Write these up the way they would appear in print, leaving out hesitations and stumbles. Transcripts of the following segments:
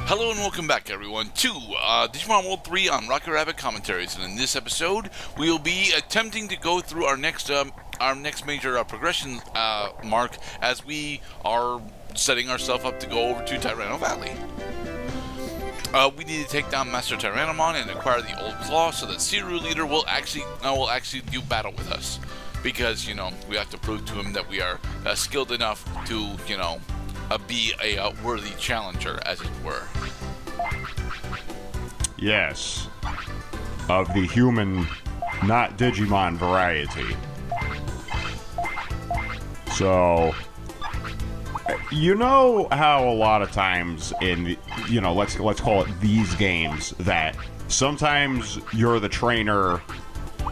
Hello and welcome back, everyone, to Digimon World 3 on Rocket Rabbit Commentaries. And in this episode, we will be attempting to go through our next major progression mark as we are setting ourselves up to go over to Tyranno Valley. We need to take down MasterTyrannomon and acquire the Old Claw so that Siru Leader will actually do battle with us. Because, we have to prove to him that we are skilled enough to, be a worthy challenger, as it were. Yes. Of the human, not Digimon variety. So, you know how a lot of times in, let's call it these games, that sometimes you're the trainer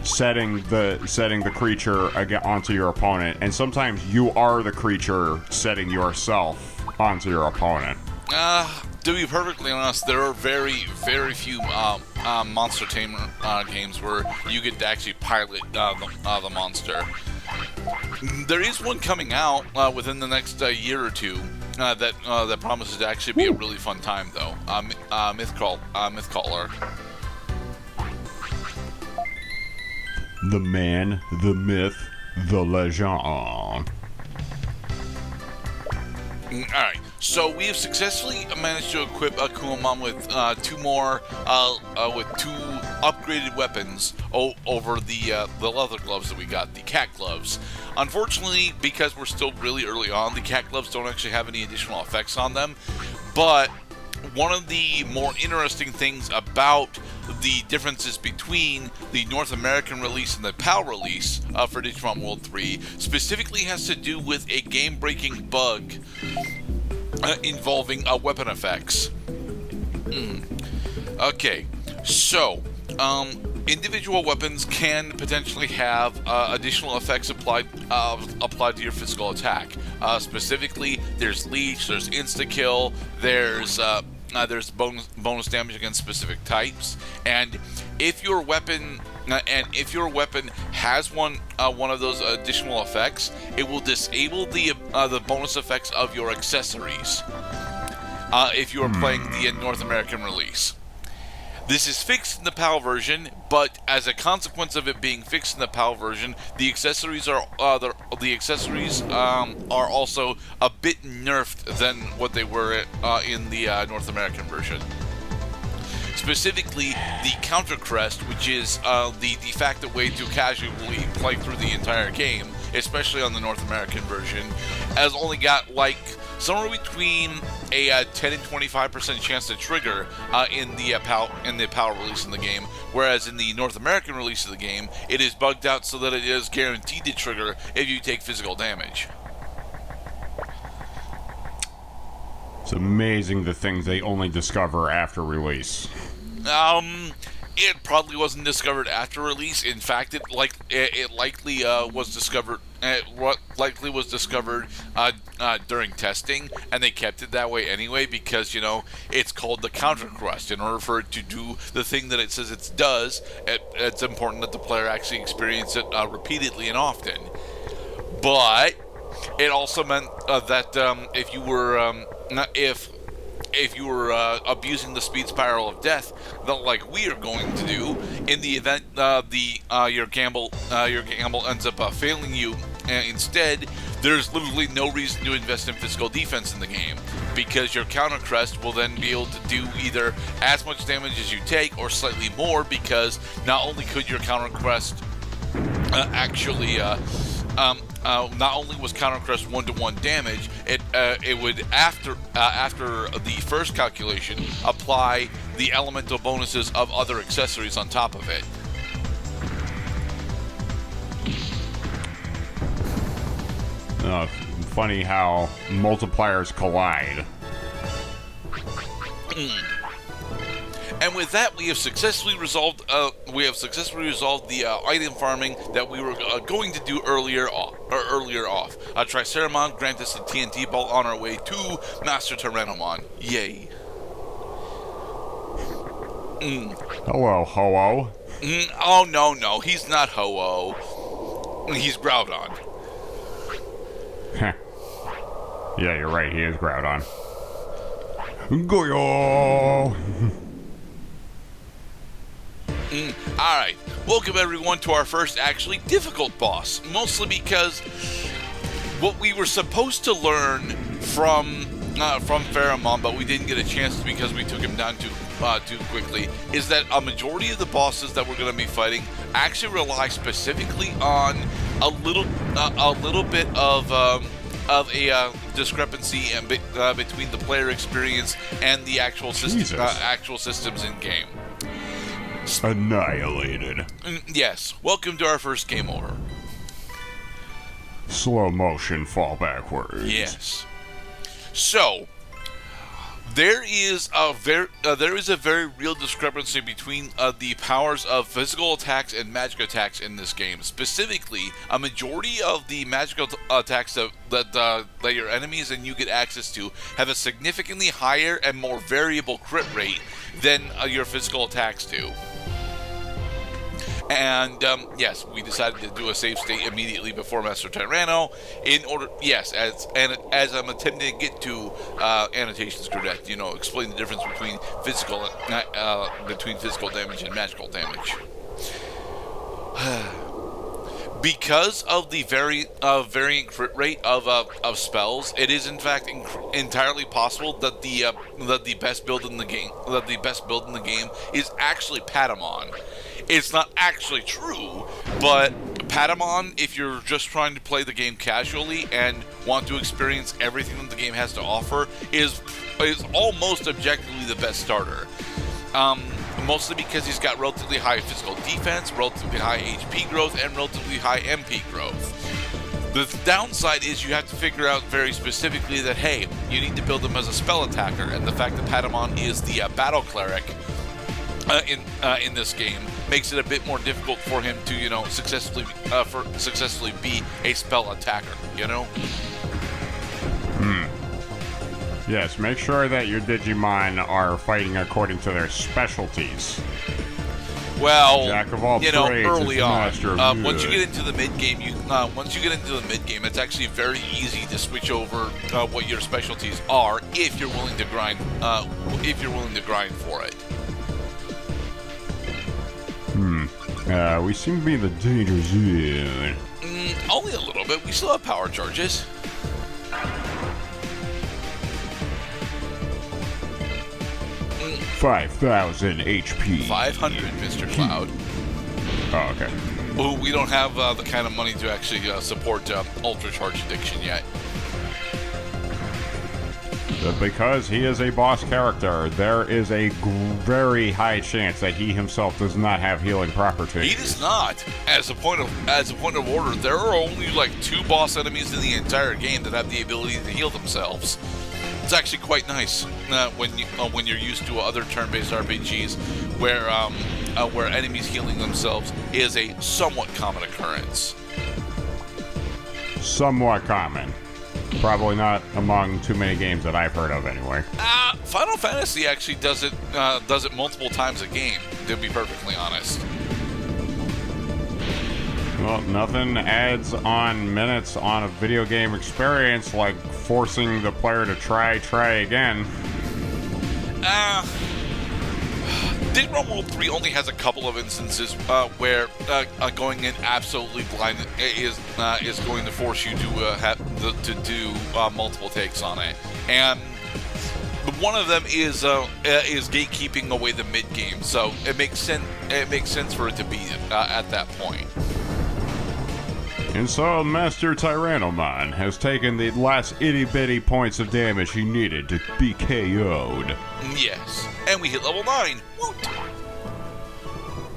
setting the creature onto your opponent, and sometimes you are the creature setting yourself onto your opponent. To be perfectly honest, there are very, very few Monster Tamer games where you get to actually pilot the monster. There is one coming out within the next year or two that promises to actually be a really fun time, though. Mythcaller. The man, the myth, the legend. Alright, so we have successfully managed to equip Kumamon with two upgraded weapons over the leather gloves that we got, the cat gloves. Unfortunately, because we're still really early on, the cat gloves don't actually have any additional effects on them, but one of the more interesting things about the differences between the North American release and the PAL release for Digimon World 3 specifically has to do with a game-breaking bug involving weapon effects. Okay, so individual weapons can potentially have additional effects applied to your physical attack. Specifically, there's leech, there's insta-kill, there's bonus damage against specific types, and if your weapon has one of those additional effects, it will disable the bonus effects of your accessories. If you are playing the North American release. This is fixed in the PAL version, but as a consequence of it being fixed in the PAL version, the accessories are also a bit nerfed than what they were in the North American version. Specifically, the counter crest, which is the de facto way to casually play through the entire game, especially on the North American version, has only got somewhere between a 10 and 25% chance to trigger in the PAL release in the game, whereas in the North American release of the game, it is bugged out so that it is guaranteed to trigger if you take physical damage. It's amazing the things they only discover after release. It probably wasn't discovered after release. In fact, it likely was discovered. What likely was discovered during testing, and they kept it that way anyway because it's called the counter quest. In order for it to do the thing that it says it does, it's important that the player actually experience it repeatedly and often. But it also meant that if you were abusing the speed spiral of death, like we are going to do, in the event your gamble ends up failing you, instead, there's literally no reason to invest in physical defense in the game, because your counter crest will then be able to do either as much damage as you take or slightly more, because not only could your counter crest not only was counter crest 1-to-1 damage, it would after the first calculation apply the elemental bonuses of other accessories on top of it. Funny how multipliers collide. And with that, we have successfully resolved the item farming that we were going to do earlier off. Triceramon grant us a TNT ball on our way to MasterTyrannomon. Yay! Hello, Ho-Oh. Oh no, he's not Ho-Oh. He's Groudon. Yeah, you're right. He is Groudon. Goyo! Alright, welcome everyone to our first actually difficult boss. Mostly because what we were supposed to learn from Pheramon, but we didn't get a chance to because we took him down too quickly, is that a majority of the bosses that we're going to be fighting actually rely specifically on a little bit of a discrepancy between the player experience and the actual systems in game. Annihilated. Yes. Welcome to our first game over. Slow motion fall backwards. Yes. So there is a very real discrepancy between the powers of physical attacks and magic attacks in this game. Specifically, a majority of the magical attacks that your enemies and you get access to have a significantly higher and more variable crit rate than your physical attacks do. And yes, we decided to do a save state immediately before Master Tyranno in order, yes, as I'm attempting to get to annotations, Gerdat, explain the difference between physical damage and magical damage. Because of the varying crit rate of spells, it is in fact entirely possible that the best build in the game is actually Patamon. It's not actually true, but Patamon, if you're just trying to play the game casually and want to experience everything that the game has to offer, is almost objectively the best starter. Mostly because he's got relatively high physical defense, relatively high HP growth, and relatively high MP growth. The downside is you have to figure out very specifically that, hey, you need to build him as a spell attacker, and the fact that Patamon is the battle cleric in this game makes it a bit more difficult for him to, successfully be a spell attacker, Yes, make sure that your Digimon are fighting according to their specialties. Well, Jack of all trades, early on, master of once you get into the mid game, it's actually very easy to switch over what your specialties are if you're willing to grind. For it. We seem to be in the danger zone. Only a little bit. We still have power charges. Mm. 5,000 HP. 500, Mr. Cloud. Oh, okay. Well, we don't have the kind of money to actually support Ultra Charge Addiction yet. Because he is a boss character, there is a very high chance that he himself does not have healing properties. He does not. As a point of order, there are only like 2 boss enemies in the entire game that have the ability to heal themselves. It's actually quite nice when you're used to other turn-based RPGs where enemies healing themselves is a somewhat common occurrence. Somewhat common. Probably not among too many games that I've heard of, anyway. Final Fantasy actually does it multiple times a game, to be perfectly honest. Well, nothing adds on minutes on a video game experience like forcing the player to try again. Digimon World 3 only has a couple of instances where going in absolutely blind is going to force you to do multiple takes on it, and one of them is gatekeeping away the mid game. So it makes sense for it to be at that point. And so Master Tyrannomon has taken the last itty-bitty points of damage he needed to be KO'd. Yes, and we hit level 9. Woot!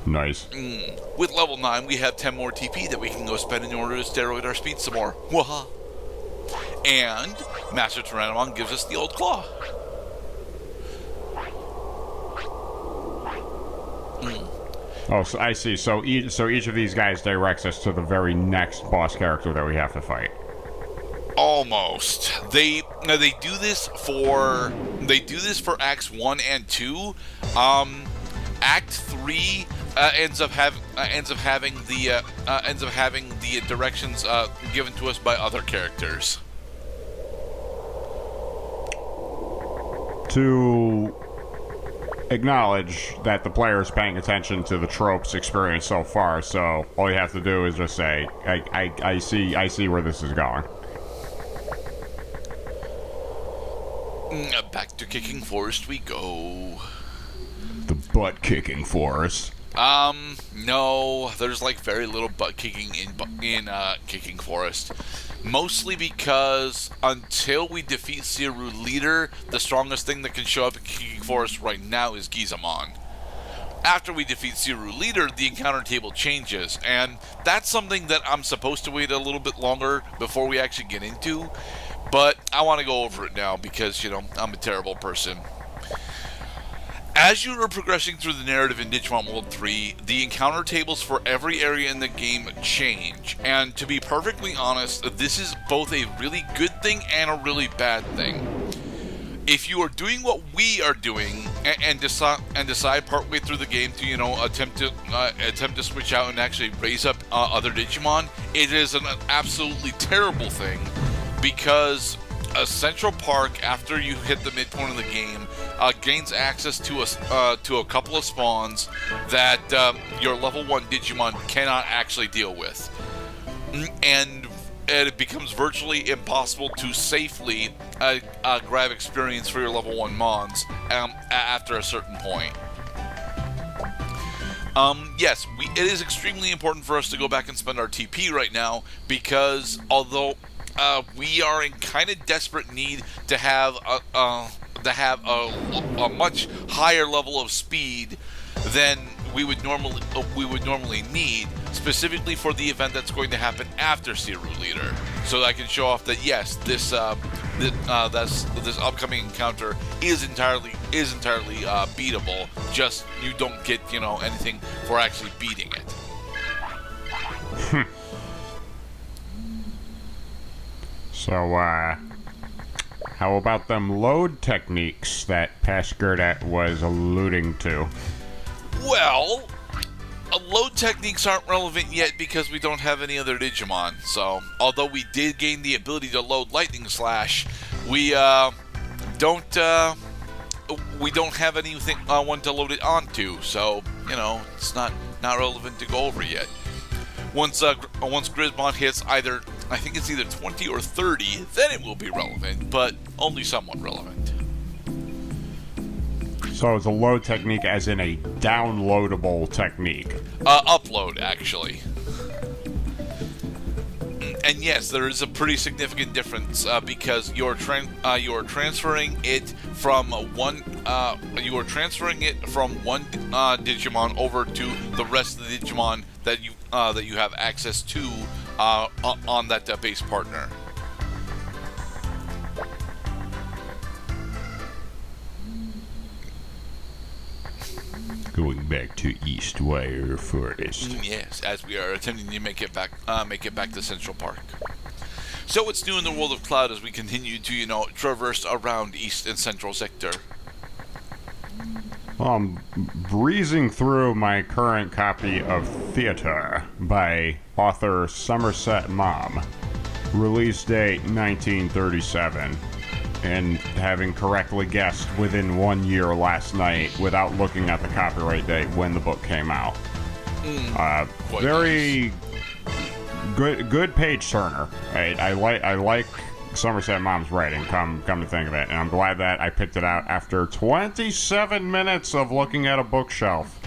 Nice. With level 9, we have 10 more TP that we can go spend in order to steroid our speed some more. Waha! And Master Tyrannomon gives us the old claw. Oh, so I see. So each of these guys directs us to the very next boss character that we have to fight. Almost. They do this for Acts 1 and 2. Act 3 ends up having the directions given to us by other characters. to acknowledge that the player is paying attention to the tropes experienced so far. So all you have to do is just say, I see where this is going. Back to Kicking Forest we go. The butt-kicking forest. No, there's like very little butt kicking in Kicking Forest. Mostly because until we defeat Siru Leader, the strongest thing that can show up in Kicking Forest right now is Gizamon. After we defeat Siru Leader, the encounter table changes, and that's something that I'm supposed to wait a little bit longer before we actually get into, but I want to go over it now because, you know, I'm a terrible person. As you are progressing through the narrative in Digimon World 3, the encounter tables for every area in the game change. And to be perfectly honest, this is both a really good thing and a really bad thing. If you are doing what we are doing and decide partway through the game to, you know, attempt to switch out and actually raise up other Digimon, it is an absolutely terrible thing because a Central Park, after you hit the midpoint of the game, gains access to a couple of spawns that your level 1 Digimon cannot actually deal with. And it becomes virtually impossible to safely grab experience for your level 1 Mons after a certain point. Yes, it is extremely important for us to go back and spend our TP right now because although we are in kind of desperate need to have a much higher level of speed than we would normally need, specifically for the event that's going to happen after Siru Leader, so that I can show off that yes, this upcoming encounter is entirely beatable. Just you don't get, you know, anything for actually beating it. So, how about them load techniques that past Gerdat was alluding to? Well, load techniques aren't relevant yet because we don't have any other Digimon. So, although we did gain the ability to load Lightning Slash, we don't have anything one to load it onto. So, you know, it's not relevant to go over yet. Once Grizzly hits either, I think it's either 20 or 30, then it will be relevant, but only somewhat relevant. So it's a load technique as in a downloadable technique? Upload, actually. And yes, there is a pretty significant difference because you're transferring it from one Digimon over to the rest of the Digimon that you have access to on that base partner. Going back to Eastwire Forest. Yes, as we are attempting to make it back to Central Park. So what's new in the world of Cloud as we continue to, you know, traverse around East and Central Sector? Well, I'm breezing through my current copy of Theater by author Somerset Maugham. Release date 1937. And having correctly guessed within 1 year last night without looking at the copyright date when the book came out. Very nice. Good page turner. I like Somerset Maugham's writing, come to think of it, and I'm glad that I picked it out after 27 minutes of looking at a bookshelf.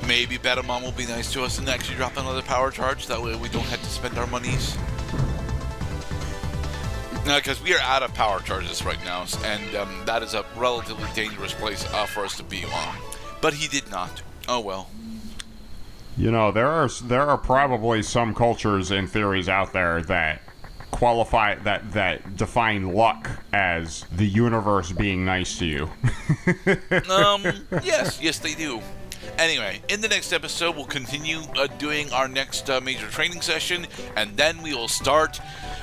Maybe Batamon will be nice to us and actually drop another power charge. That way we don't have to spend our monies. Because we are out of power charges right now, and that is a relatively dangerous place for us to be on. But he did not. Oh well. You know, there are probably some cultures and theories out there that qualify that define luck as the universe being nice to you. Yes, they do. Anyway, in the next episode, we'll continue doing our next major training session, and then we will start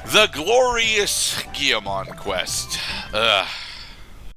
the glorious Leomon quest.